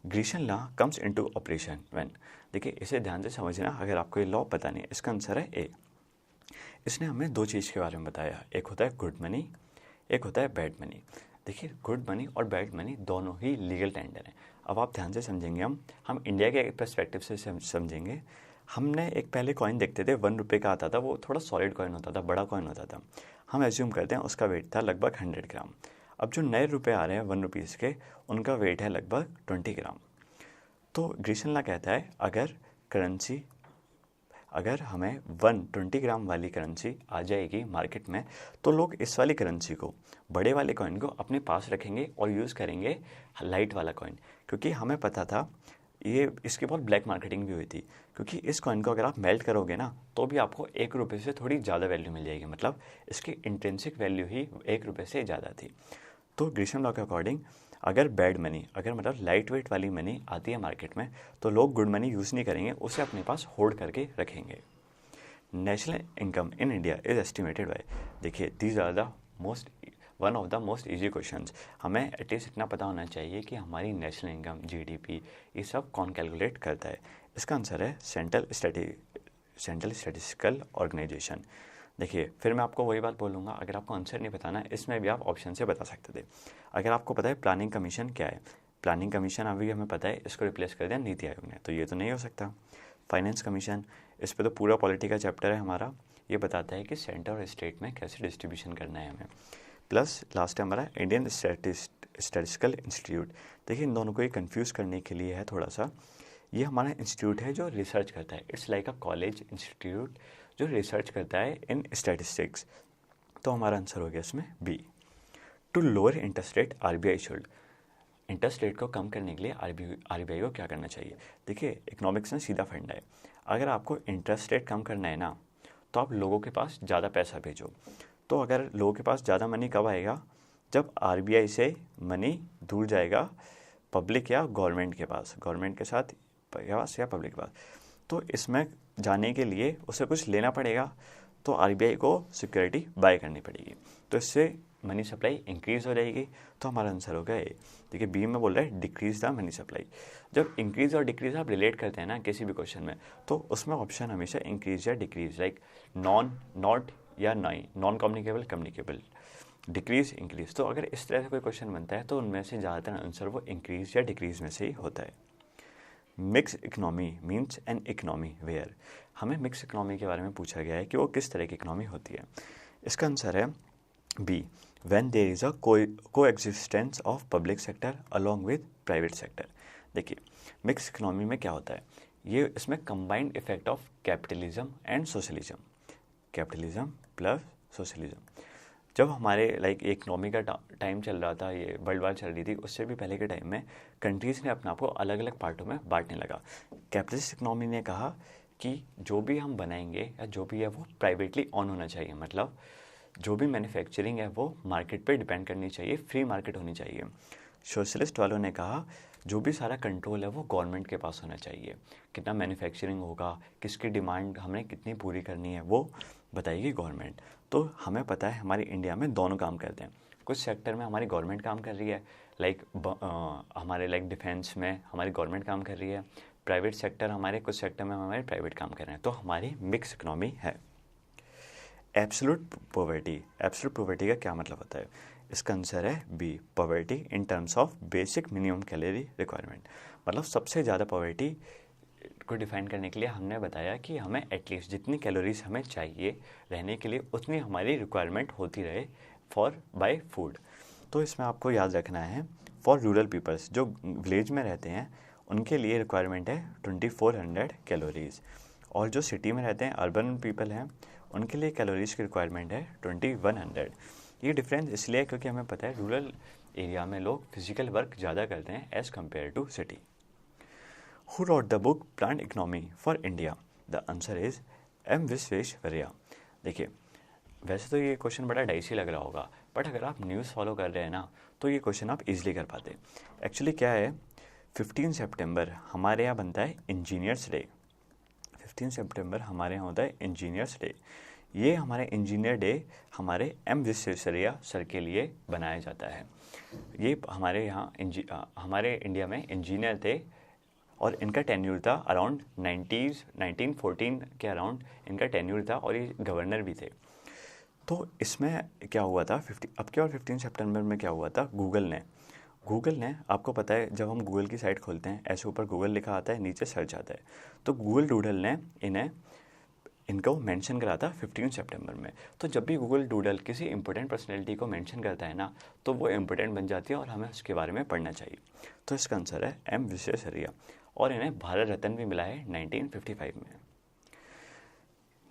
Gresham law comes into operation when, देखिए इसे ध्यान से समझना, अगर आपको ये लॉ पता नहीं है इसका आंसर है A। इसने हमें दो चीज़ के बारे में बताया, एक होता है गुड मनी, एक होता है बैड मनी। देखिए गुड मनी और बैड मनी दोनों ही लीगल टेंडर हैं। अब आप ध्यान से समझेंगे, हम इंडिया के पर्सपेक्टिव से समझेंगे। हमने एक पहले कॉइन देखते थे, 1 रुपये का आता था, वो थोड़ा सॉलिड कॉइन होता था, बड़ा कॉइन होता था। हम एज्यूम करते हैं उसका वेट था लगभग 100 ग्राम। अब जो नए रुपये आ रहे हैं 1 रुपीज़ के, उनका वेट है लगभग 20 ग्राम। तो ग्रीशन लॉ कहता है अगर हमें 120 ग्राम वाली करेंसी आ जाएगी मार्केट में तो लोग इस वाली करेंसी को, बड़े वाले कॉइन को अपने पास रखेंगे और यूज़ करेंगे लाइट वाला कॉइन, क्योंकि हमें पता था ये इसकी बहुत ब्लैक मार्केटिंग भी हुई थी, क्योंकि इस कॉइन को अगर आप मेल्ट करोगे ना तो भी आपको 1 रुपये से थोड़ी ज़्यादा वैल्यू मिल जाएगी, मतलब इसकी इंट्रिंसिक वैल्यू ही 1 रुपये से ज़्यादा थी। तो ग्रीशन लॉ के अकॉर्डिंग अगर बैड मनी, अगर मतलब लाइट वेट वाली मनी आती है मार्केट में तो लोग गुड मनी यूज़ नहीं करेंगे, उसे अपने पास होल्ड करके रखेंगे। National income in India is estimated by, देखिए these are the one of the most easy questions. हमें एटलीस्ट इतना पता होना चाहिए कि हमारी नेशनल इनकम, GDP, ये सब कौन कैलकुलेट करता है। इसका आंसर है सेंट्रल स्टैटिस्टिकल ऑर्गेनाइजेशन। देखिए फिर मैं आपको वही बात बोलूँगा, अगर आपको आंसर नहीं बताना इसमें भी आप ऑप्शन से बता सकते थे। अगर आपको पता है प्लानिंग कमीशन क्या है, प्लानिंग कमीशन अभी हमें पता है, इसको रिप्लेस कर दिया नीति आयोग ने, तो ये तो नहीं हो सकता। फाइनेंस कमीशन, इस पर तो पूरा पॉलिटी का चैप्टर है हमारा, ये बताता है कि सेंटर और स्टेट में कैसे डिस्ट्रीब्यूशन करना है हमें। प्लस लास्ट है हमारा इंडियन स्टैटिस्टिकल इंस्टीट्यूट। देखिए इन दोनों को ये कन्फ्यूज़ करने के लिए है थोड़ा सा, ये हमारा इंस्टीट्यूट है जो रिसर्च करता है, it's like a college institute जो रिसर्च करता है इन स्टैटिस्टिक्स। तो हमारा आंसर हो गया इसमें B. To lower interest rate RBI should, interest rate को कम करने के लिए आरबीआई को क्या करना चाहिए। देखिए इकोनॉमिक्स में सीधा फंडा है, अगर आपको इंटरेस्ट रेट कम करना है ना तो आप लोगों के पास ज़्यादा पैसा भेजो। तो अगर लोगों के पास ज़्यादा मनी कब आएगा, जब आरबीआई से मनी दूर जाएगा पब्लिक या गवर्नमेंट के पास, गवर्नमेंट के साथ पास या पब्लिक के पास। तो इसमें जाने के लिए उसे कुछ लेना पड़ेगा, तो आरबीआई को सिक्योरिटी बाय करनी पड़ेगी, तो इससे मनी सप्लाई इंक्रीज़ हो जाएगी। तो हमारा आंसर होगा ए। देखिए बी में बोल रहा है डिक्रीज द मनी सप्लाई। जब इंक्रीज और डिक्रीज आप रिलेट करते हैं ना किसी भी क्वेश्चन में, तो उसमें ऑप्शन हमेशा इंक्रीज या डिक्रीज, लाइक नॉट या non communicable communicable, decrease increase. तो अगर इस तरह से कोई क्वेश्चन बनता है तो उनमें से ज़्यादातर आंसर वो इंक्रीज या डिक्रीज में से ही होता है। Mix economy means an economy where, हमें मिक्स इकनॉमी के बारे में पूछा गया है कि वो किस तरह की इकनॉमी होती है। इसका आंसर है B, when there is a coexistence of public sector along with private sector. देखिए मिक्स इकनॉमी में क्या होता है, ये इसमें combined effect of capitalism and socialism, capitalism plus socialism. जब हमारे लाइक इकनॉमी का टाइम चल रहा था, ये वर्ल्ड वार चल रही थी, उससे भी पहले के टाइम में कंट्रीज़ ने अपने आप को अलग अलग पार्टों में बांटने लगा। कैपिटलिस्ट इकनॉमी ने कहा कि जो भी हम बनाएंगे या जो भी है वो प्राइवेटली ऑन होना चाहिए, मतलब जो भी मैन्युफैक्चरिंग है वो मार्केट पे डिपेंड करनी चाहिए, फ्री मार्केट होनी चाहिए। सोशलिस्ट वालों ने कहा जो भी सारा कंट्रोल है वो गवर्नमेंट के पास होना चाहिए, कितना मैन्युफैक्चरिंग होगा, किसकी डिमांड हमने कितनी पूरी करनी है वो बताएगी गवर्नमेंट। तो हमें पता है हमारी इंडिया में दोनों काम करते हैं, कुछ सेक्टर में हमारी गवर्नमेंट काम कर रही है, लाइक हमारे लाइक डिफेंस में हमारी गवर्नमेंट काम कर रही है, प्राइवेट सेक्टर हमारे कुछ सेक्टर में हमारे प्राइवेट काम कर रहे हैं, तो हमारी मिक्स इकनॉमी है। एब्सोल्यूट पॉवर्टी का क्या मतलब होता है, इसका आंसर है B, poverty in terms of basic minimum calorie requirement. मतलब सबसे ज़्यादा पॉवर्टी को डिफाइन करने के लिए हमने बताया कि हमें एटलीस्ट जितनी कैलोरीज हमें चाहिए रहने के लिए उतनी हमारी रिक्वायरमेंट होती रहे फॉर बाय फूड। तो इसमें आपको याद रखना है फॉर रूरल पीपल्स, जो विलेज में रहते हैं उनके लिए रिक्वायरमेंट है 2400 कैलोरीज, और जो सिटी में रहते हैं अर्बन पीपल हैं उनके लिए कैलोरीज की रिक्वायरमेंट है 2100। ये डिफरेंस इसलिए क्योंकि हमें पता है रूरल एरिया में लोग फिजिकल वर्क ज़्यादा करते हैं as compare to city. Who wrote the book Planned Economy for India? The answer is M. Visvesvaraya. देखिए वैसे तो ये क्वेश्चन बड़ा डाइसी लग रहा होगा, बट अगर आप न्यूज़ फॉलो कर रहे हैं ना तो ये क्वेश्चन आप इजीली कर पाते। एक्चुअली क्या है, 15 सितंबर हमारे यहाँ बनता है इंजीनियर्स डे। 15 सितंबर हमारे यहाँ होता है इंजीनियर्स डे। ये हमारे इंजीनियर डे हमारे एम विश्वेश्वरैया सर के लिए बनाया जाता है। ये हमारे यहाँ हमारे इंडिया में इंजीनियर थे और इनका टेन्यूर था अराउंड 1914 के अराउंड इनका टेन्यूर था, और ये गवर्नर भी थे। तो इसमें क्या हुआ था 15 सितंबर में क्या हुआ था, गूगल ने आपको पता है जब हम गूगल की साइट खोलते हैं ऐसे ऊपर गूगल लिखा आता है, नीचे सर्च आता है, तो गूगल डूडल ने इनको मेंशन करा था 15 सितंबर में। तो जब भी गूगल डूडल किसी इंपॉर्टेंट पर्सनैलिटी को मेंशन करता है ना तो वो इंपॉर्टेंट बन जाती है और हमें उसके बारे में पढ़ना चाहिए। तो इसका आंसर है एम विश्वेश्वरैया, और इन्हें भारत रत्न भी मिला है 1955 में।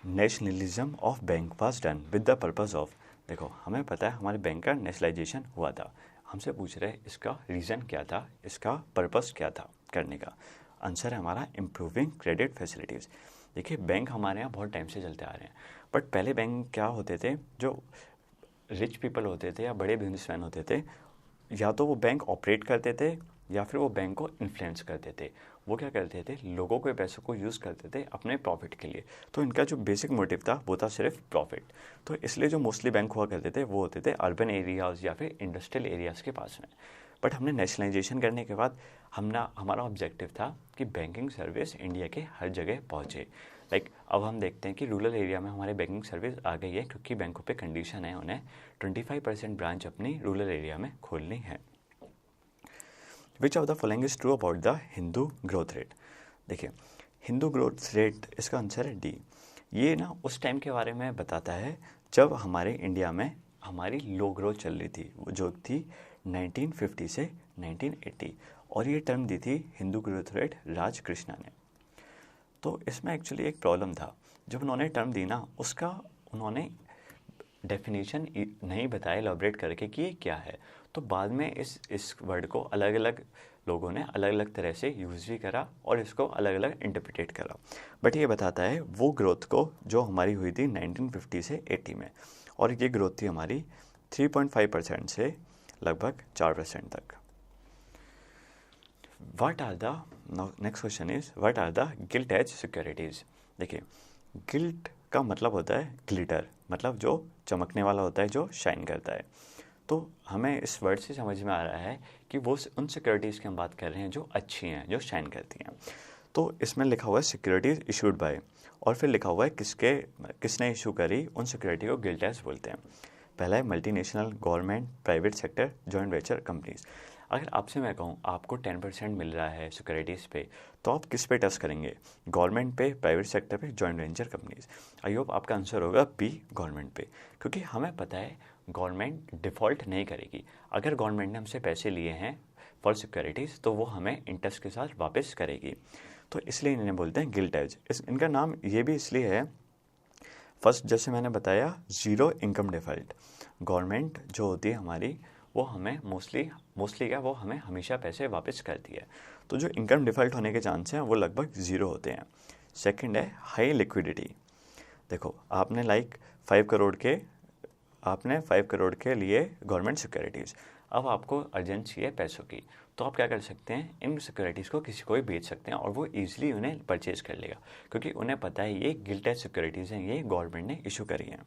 Nationalism of bank was done with the purpose of, देखो हमें पता है हमारे बैंक का नेशनलाइजेशन हुआ था, हमसे पूछ रहे हैं इसका रीज़न क्या था, इसका पर्पस क्या था करने का। आंसर है हमारा इम्प्रूविंग क्रेडिट फैसिलिटीज़। देखिए बैंक हमारे यहाँ बहुत टाइम से चलते आ रहे हैं, बट पहले बैंक क्या होते थे, जो रिच पीपल होते थे या बड़े बिजनेसमैन होते थे, या तो वो बैंक ऑपरेट करते थे या फिर वो बैंक को इन्फ्लुएंस करते थे। वो क्या करते थे, लोगों के पैसों को यूज़ करते थे अपने प्रॉफिट के लिए। तो इनका जो बेसिक मोटिव था वो था सिर्फ प्रॉफिट। तो इसलिए जो मोस्टली बैंक हुआ करते थे वो होते थे अर्बन एरियाज़ या फिर इंडस्ट्रियल एरियाज़ के पास में। बट हमने नेशनलाइजेशन करने के बाद हमारा ऑब्जेक्टिव था कि बैंकिंग सर्विस इंडिया के हर जगह पहुँचे। लाइक अब हम देखते हैं कि रूरल एरिया में हमारे बैंकिंग सर्विस आ गई है, क्योंकि बैंकों पे कंडीशन है उन्हें 25% ब्रांच अपनी रूरल एरिया में खोलनी है। विच of the following is true about the Hindu growth rate. देखिए हिंदू ग्रोथ रेट, इसका आंसर है डी। ये ना उस टाइम के बारे में बताता है जब हमारे इंडिया में हमारी लो ग्रोथ चल रही थी, वो जो थी 1950 से 1980, और ये टर्म दी थी हिंदू ग्रोथ रेट राज कृष्णा ने। तो इसमें एक्चुअली एक प्रॉब्लम था, जब उन्होंने टर्म दी ना उसका उन्होंने डेफिनेशन नहीं बताया एलॉबरेट करके कि ये क्या है। तो बाद में इस वर्ड को अलग अलग लोगों ने अलग अलग तरह से यूज़ भी करा और इसको अलग अलग इंटरप्रिटेट करा। बट ये बताता है वो ग्रोथ को जो हमारी हुई थी 1950 से 80 में, और ये ग्रोथ थी हमारी 3.5% से लगभग 4% तक। What are the next question is what are the gilt edge securities. देखिए, गिल्ट का मतलब होता है ग्लिटर, मतलब जो चमकने वाला होता है, जो शाइन करता है। तो हमें इस वर्ड से समझ में आ रहा है कि वो उन सिक्योरिटीज़ की हम बात कर रहे हैं जो अच्छी हैं, जो शाइन करती हैं। तो इसमें लिखा हुआ है सिक्योरिटीज़ इशूड बाय, और फिर लिखा हुआ है किसने इशू करी, उन सिक्योरिटी को गिल्ट एज बोलते हैं। पहला है multinational, government, private sector, joint venture companies. अगर आपसे मैं कहूँ आपको 10% मिल रहा है सिक्योरिटीज़ पे, तो आप किस पे टच करेंगे, गवर्नमेंट पे, प्राइवेट सेक्टर पे, joint venture companies. I hope आपका आंसर होगा बी, गवर्नमेंट पे, क्योंकि हमें पता है गवर्नमेंट डिफ़ॉल्ट नहीं करेगी। अगर गवर्नमेंट ने हमसे पैसे लिए हैं फॉर सिक्योरिटीज़ तो वो हमें इंटरेस्ट के साथ वापस करेगी। तो इसलिए इन्हें बोलते हैं गिल्ट एज। इनका नाम ये भी इसलिए है, फर्स्ट जैसे मैंने बताया ज़ीरो इनकम डिफ़ॉल्ट, गवर्नमेंट जो होती है हमारी वो हमें मोस्टली क्या वो हमें हमेशा पैसे वापस करती है। तो जो इनकम डिफ़ॉल्ट होने के चांस हैं वो लगभग ज़ीरो होते हैं। सेकंड है हाई लिक्विडिटी। देखो आपने 5 करोड़ के लिए गवर्नमेंट सिक्योरिटीज़, अब आपको अर्जेंसी है पैसों की, तो आप क्या कर सकते हैं, इन सिक्योरिटीज़ को किसी को भी बेच सकते हैं और वो ईजिली उन्हें परचेज़ कर लेगा, क्योंकि उन्हें पता है ये गिल्ट एज सिक्योरिटीज़ हैं, ये गवर्नमेंट ने इशू करी हैं।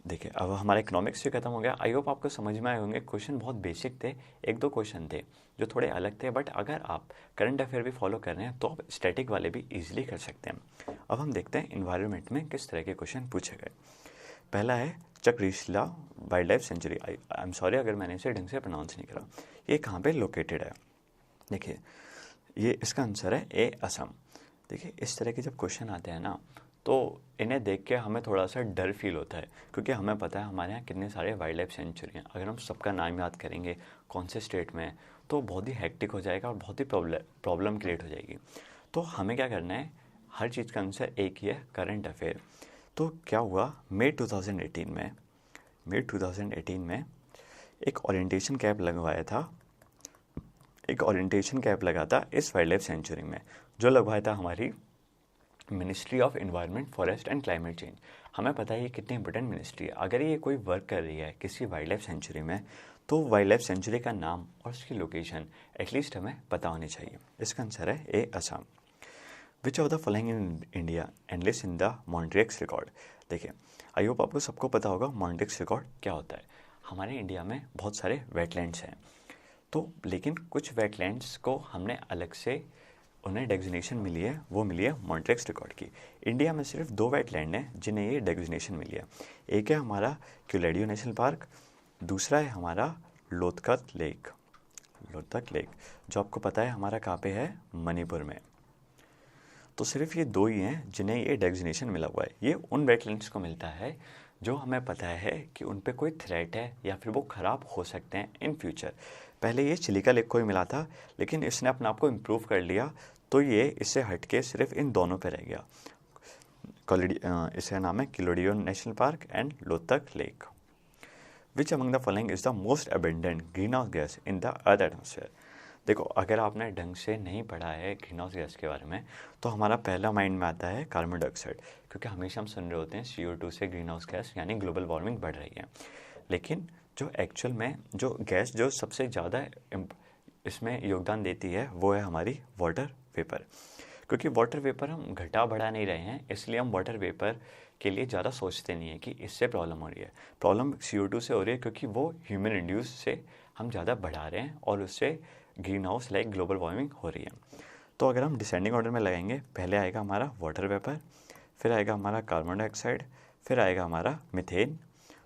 देखिए अब हमारा इकोनॉमिक्स भी खत्म हो गया। आई होप आपको समझ में आए होंगे। क्वेश्चन बहुत बेसिक थे, एक दो क्वेश्चन थे जो थोड़े अलग थे, बट अगर आप करंट अफेयर भी फॉलो कर रहे हैं तो आप स्टैटिक वाले भी इजीली कर सकते हैं। अब हम देखते हैं इन्वायरमेंट में किस तरह के क्वेश्चन पूछे गए। पहला है Chakrashila wildlife sanctuary. I am sorry अगर मैंने इसे ढंग से प्रोनाउंस नहीं करा। ये कहाँ पे लोकेटेड है? देखिए ये इसका आंसर है ए, असम। देखिए इस तरह के जब क्वेश्चन आते हैं ना तो इन्हें देख के हमें थोड़ा सा डर फील होता है, क्योंकि हमें पता है हमारे यहाँ कितने सारे वाइल्ड लाइफ सेंचुरी हैं। अगर हम सबका नाम याद करेंगे कौन से स्टेट में है तो बहुत ही हेक्टिक हो जाएगा और बहुत ही प्रॉब्लम क्रिएट हो जाएगी। तो हमें क्या करना है, हर चीज़ का आंसर एक ही है, करंट अफेयर। तो क्या हुआ, मई 2018 में एक ओरिएंटेशन कैंप लगा था इस वाइल्ड लाइफ सेंचुरी में, जो लगवाया था हमारी ministry of environment, forest and climate change. हमें पता है ये कितनी इंपॉर्टेंट मिनिस्ट्री है। अगर ये कोई वर्क कर रही है किसी वाइल्ड लाइफ सेंचुरी में तो वाइल्ड लाइफ सेंचुरी का नाम और उसकी लोकेशन एटलीस्ट हमें पता होनी चाहिए। इसका आंसर है A, Assam. Which of the following in India enlisted in the Montreux record. देखिए आई होप आपको सबको पता होगा मॉन्ट्रिक्स रिकॉर्ड क्या होता है। हमारे इंडिया में बहुत सारे वेटलैंड्स हैं, तो लेकिन कुछ वेटलैंड्स को हमने अलग से उन्हें डेजिग्नेशन मिली है, वो मिली है मॉन्ट्रिक्स रिकॉर्ड की। इंडिया में सिर्फ 2 वेटलैंड हैं जिन्हें ये डेजिग्नेशन मिली है। एक है हमारा क्यूलेडियो नेशनल पार्क, दूसरा है हमारा लोथकत लेक, जो आपको पता है हमारा कहाँ पे है, मणिपुर में। तो सिर्फ ये 2 ही हैं जिन्हें ये डेजिग्नेशन मिला हुआ है। ये उन वेटलैंड्स को मिलता है जो हमें पता है कि उन पे कोई थ्रेट है या फिर वो ख़राब हो सकते हैं इन फ्यूचर। पहले ये चिलिका लेक को ही मिला था, लेकिन इसने अपने आप को इम्प्रूव कर लिया, तो ये इससे हटके सिर्फ इन दोनों पे रह गया। इसका नाम है Keoladeo national park and Loktak lake. Which among the following is the most abundant greenhouse gas in the earth atmosphere. देखो अगर आपने ढंग से नहीं पढ़ा है ग्रीन हाउस गैस के बारे में तो हमारा पहला माइंड में आता है कार्बन डाइऑक्साइड, क्योंकि हमेशा हम सुन रहे होते हैं CO2 से ग्रीन हाउस गैस यानी ग्लोबल वार्मिंग बढ़ रही है। लेकिन जो एक्चुअल में जो गैस जो सबसे ज़्यादा इसमें योगदान देती है वो है हमारी वाटर वेपर, क्योंकि वाटर वेपर हम घटा बढ़ा नहीं रहे हैं, इसलिए हम वाटर वेपर के लिए ज़्यादा सोचते नहीं है कि इससे प्रॉब्लम हो रही है। प्रॉब्लम CO2 से हो रही है, क्योंकि वो ह्यूमन इंड्यूस से हम ज़्यादा बढ़ा रहे हैं और उससे green house like global warming हो रही है। तो अगर हम डिसेंडिंग ऑर्डर में लगाएंगे, पहले आएगा हमारा वाटर वेपर, फिर आएगा हमारा कार्बन डाइऑक्साइड, फिर आएगा हमारा मीथेन,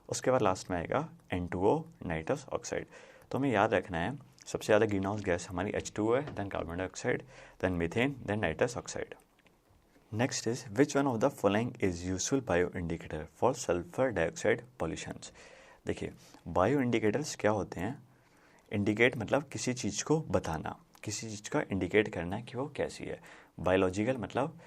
उसके बाद लास्ट में आएगा N2O नाइट्रस ऑक्साइड। तो हमें याद रखना है सबसे ज़्यादा ग्रीन हाउस गैस हमारी H2O है, then carbon dioxide, then methane, then nitrous oxide. Next is which one of the following is useful bio indicator for sulphur dioxide pollutions. देखिए बायो इंडिकेटर्स क्या होते हैं, इंडिकेट मतलब किसी चीज़ को बताना, किसी चीज़ का इंडिकेट करना कि वो कैसी है। बायोलॉजिकल मतलब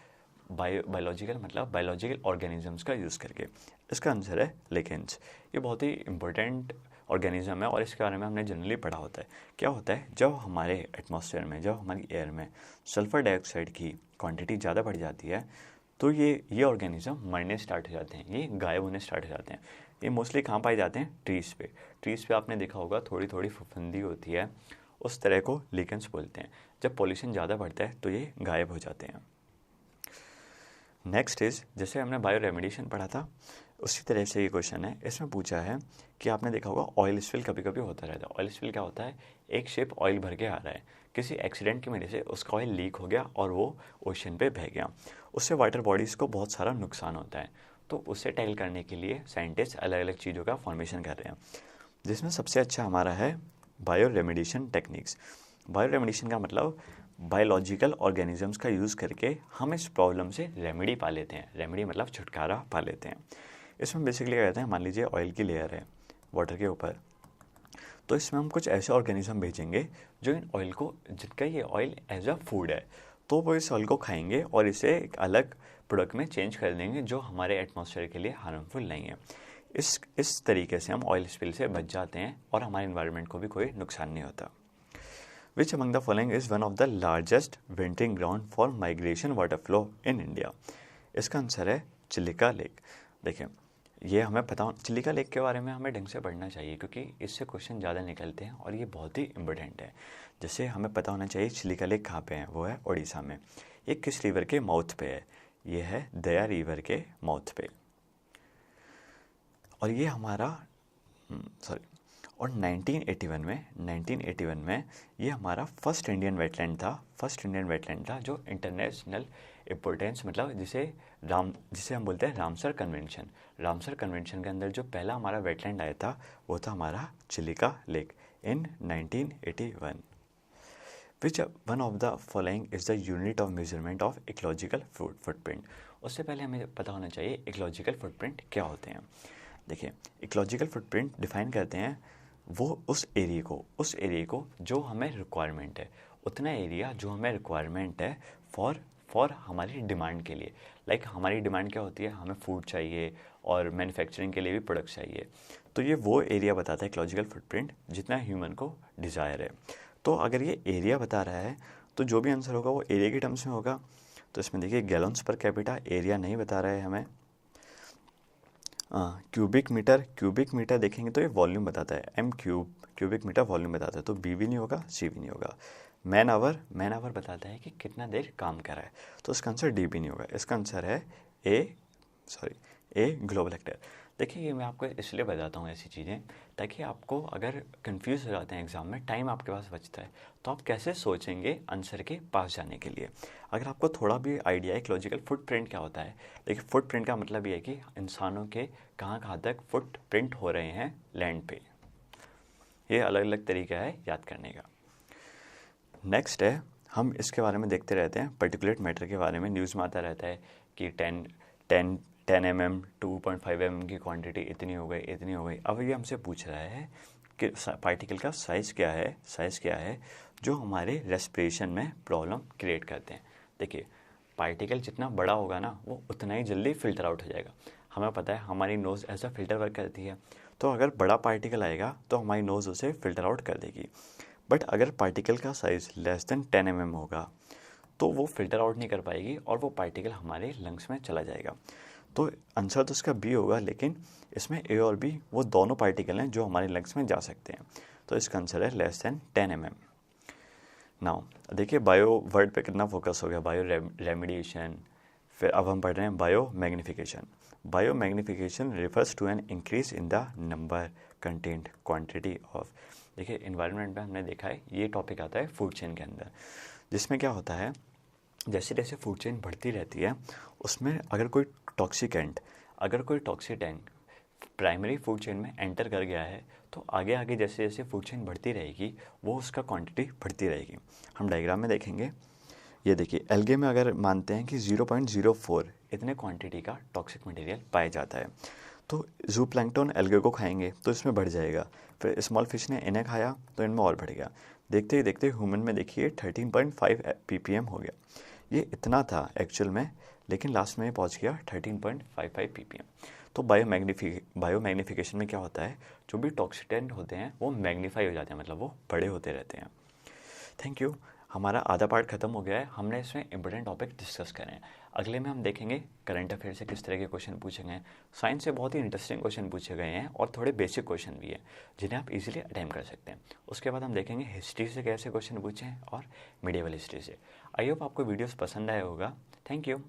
बायोलॉजिकल ऑर्गेनिजम्स का यूज़ करके। इसका आंसर है लिकेंस। ये बहुत ही इंपॉर्टेंट ऑर्गेनिज्म है और इसके बारे में हमने जनरली पढ़ा होता है। क्या होता है, जब हमारे एटमॉस्फेयर में, जब हमारी एयर में सल्फ़र डाइऑक्साइड की क्वांटिटी ज़्यादा बढ़ जाती है तो ये ऑर्गेनिज्म मरने स्टार्ट हो जाते हैं, ये गायब होने स्टार्ट हो जाते हैं। ये मोस्टली कहाँ पाए जाते हैं? ट्रीज़ पे। ट्रीज़ पे आपने देखा होगा थोड़ी थोड़ी फफूंदी होती है, उस तरह को लिकेंस बोलते हैं। जब पॉल्यूशन ज़्यादा बढ़ता है तो ये गायब हो जाते हैं। नेक्स्ट इज़, जैसे हमने बायो रेमेडिएशन पढ़ा था उसी तरह से ये क्वेश्चन है। इसमें पूछा है कि आपने देखा होगा ऑयल स्पिल कभी कभी होता रहता है। ऑयल स्पिल क्या होता है? एक शिप ऑयल भर के आ रहा है, किसी एक्सीडेंट की वजह से उसका ऑयल लीक हो गया और वो ओशन पे बह गया। उससे वाटर बॉडीज़ को बहुत सारा नुकसान होता है। तो उसे टैकल करने के लिए साइंटिस्ट अलग अलग चीज़ों का फॉर्मेशन कर रहे हैं, जिसमें सबसे अच्छा हमारा है bio remediation techniques. Bio remediation का मतलब बायोलॉजिकल ऑर्गेनिजम्स का यूज़ करके हम इस प्रॉब्लम से रेमेडी पा लेते हैं। रेमेडी मतलब छुटकारा पा लेते हैं। इसमें बेसिकली क्या कहते हैं, मान लीजिए ऑयल की लेयर है वाटर के ऊपर, तो इसमें हम कुछ ऐसे ऑर्गेनिज्म भेजेंगे जो इन ऑयल को, जिनका ये ऑयल एज अ फूड है, तो वो इस ऑयल को खाएंगे और इसे एक अलग प्रोडक्ट में चेंज कर देंगे जो हमारे एटमॉस्फेयर के लिए हार्मफुल नहीं है। इस तरीके से हम ऑयल स्पिल से बच जाते हैं और हमारे इन्वायरमेंट को भी कोई नुकसान नहीं होता। विच among the following is one of the largest wintering ground for migration water flow in India? इसका आंसर है चिलिका लेक। देखिए, ये हमें पता चिलिका लेक के बारे में हमें ढंग से पढ़ना चाहिए क्योंकि इससे क्वेश्चन ज़्यादा निकलते हैं और ये बहुत ही इंपॉर्टेंट है। जैसे हमें पता होना चाहिए चिलिका लेक कहाँ पे है, वो है उड़ीसा में। ये किस रिवर के माउथ पे है? ये है दया रिवर के माउथ पे। और ये हमारा और 1981 में ये हमारा फर्स्ट इंडियन वेटलैंड था जो इंटरनेशनल इम्पोर्टेंस, मतलब जिसे हम बोलते हैं रामसर कन्वेंशन के अंदर जो पहला हमारा वेटलैंड आया था वो था हमारा Chilika lake in 1981। Which one of the following is the unit of measurement of ecological footprint? उससे पहले हमें पता होना चाहिए इकोलॉजिकल फुटप्रिंट क्या होते हैं। देखिए, इकोलॉजिकल फुटप्रिंट डिफाइन करते हैं वो उस एरिया को जो हमें रिक्वायरमेंट है, उतना एरिया जो हमें रिक्वायरमेंट है फॉर हमारी डिमांड के लिए। लाइक हमारी डिमांड क्या होती है, हमें फूड चाहिए और मैन्युफैक्चरिंग के लिए भी प्रोडक्ट्स चाहिए। तो ये वो एरिया बताता है इकोलॉजिकल फुटप्रिंट जितना ह्यूमन को डिज़ायर है। तो अगर ये एरिया बता रहा है तो जो भी आंसर होगा वो एरिया के टर्म्स में होगा। तो इसमें देखिए गैलन्स पर कैपिटा एरिया नहीं बता रहा है हमें। क्यूबिक मीटर देखेंगे तो ये वॉल्यूम बताता है, क्यूबिक मीटर वॉल्यूम बताता है, तो बी भी नहीं होगा, सी भी नहीं होगा। मैन आवर बताता है कि कितना देर काम कर रहा है, तो इसका आंसर डी भी नहीं होगा। इसका आंसर है ए ग्लोबल हेक्टर। देखिए, ये मैं आपको इसलिए बताता हूँ ऐसी चीज़ें ताकि आपको अगर कंफ्यूज हो जाते हैं एग्ज़ाम में, टाइम आपके पास बचता है तो आप कैसे सोचेंगे आंसर के पास जाने के लिए। अगर आपको थोड़ा भी आइडिया है इकोलॉजिकल फुटप्रिंट क्या होता है, देखिए फुटप्रिंट का मतलब ये है कि इंसानों के कहाँ तक फुटप्रिंट हो रहे हैं लैंड पे। ये अलग अलग तरीका है याद करने का। नेक्स्ट है, हम इसके बारे में देखते रहते हैं, पर्टिकुलेट मैटर के बारे में न्यूज़ में आता रहता है कि 10 mm 2.5 mm की क्वांटिटी इतनी हो गई। अब ये हमसे पूछ रहा है कि पार्टिकल का साइज़ क्या है जो हमारे रेस्पिरेशन में प्रॉब्लम क्रिएट करते हैं। देखिए, पार्टिकल जितना बड़ा होगा ना वो उतना ही जल्दी फिल्टर आउट हो जाएगा। हमें पता है हमारी नोज़ ऐसा फिल्टर वर्क करती है, तो अगर बड़ा पार्टिकल आएगा तो हमारी नोज़ उसे फिल्टर आउट कर देगी। बट अगर पार्टिकल का साइज़ लेस देन 10 mm होगा तो वो फिल्टर आउट नहीं कर पाएगी और वो पार्टिकल हमारे लंग्स में चला जाएगा। तो आंसर तो इसका बी होगा, लेकिन इसमें ए और बी वो दोनों पार्टिकल हैं जो हमारे लंग्स में जा सकते हैं। तो इसका आंसर है लेस देन 10 mm। नाउ देखिए, बायो वर्ड पे कितना फोकस हो गया, बायो रेमेडिएशन। फिर अब हम पढ़ रहे हैं biomagnification. Biomagnification refers to an increase in the number, content, quantity of. देखिए, इन्वायरमेंट में हमने देखा है ये टॉपिक आता है फूड चेन के अंदर, जिसमें क्या होता है जैसे जैसे फूड चेन बढ़ती रहती है उसमें अगर कोई टॉक्सिकेंट प्राइमरी फूड चेन में एंटर कर गया है तो आगे आगे जैसे जैसे फूड चेन बढ़ती रहेगी वो उसका क्वांटिटी बढ़ती रहेगी। हम डायग्राम में देखेंगे, ये देखिए एल्गे में अगर मानते हैं कि 0.04 इतने क्वांटिटी का टॉक्सिक मटेरियल पाया जाता है, तो जू प्लैंकटन एल्गे को खाएंगे तो इसमें बढ़ जाएगा, फिर स्मॉल फिश ने इन्हें खाया तो इनमें और बढ़ गया। देखते ही देखते ह्यूमन में देखिए 13.5 ppm हो गया। ये इतना था एक्चुअल में, लेकिन लास्ट में पहुंच गया 13.55 ppm। तो बायोमैग्निफिकेशन में क्या होता है, जो भी टॉक्सिडेंट होते हैं वो मैग्नीफाई हो जाते हैं, मतलब वो बड़े होते रहते हैं। Thank you. हमारा आधा पार्ट खत्म हो गया है, हमने इसमें इंपॉर्टेंट टॉपिक डिस्कस करे हैं। अगले में हम देखेंगे करंट अफेयर से किस तरह के क्वेश्चन पूछे गए हैं, साइंस से बहुत ही इंटरेस्टिंग क्वेश्चन पूछे गए हैं और थोड़े बेसिक क्वेश्चन भी हैं जिन्हें आप इजीली अटेम्प्ट कर सकते हैं। उसके बाद हम देखेंगे हिस्ट्री से कैसे क्वेश्चन पूछे हैं और मीडिएवल हिस्ट्री से। आई होप आपको वीडियोस पसंद आया होगा। Thank you.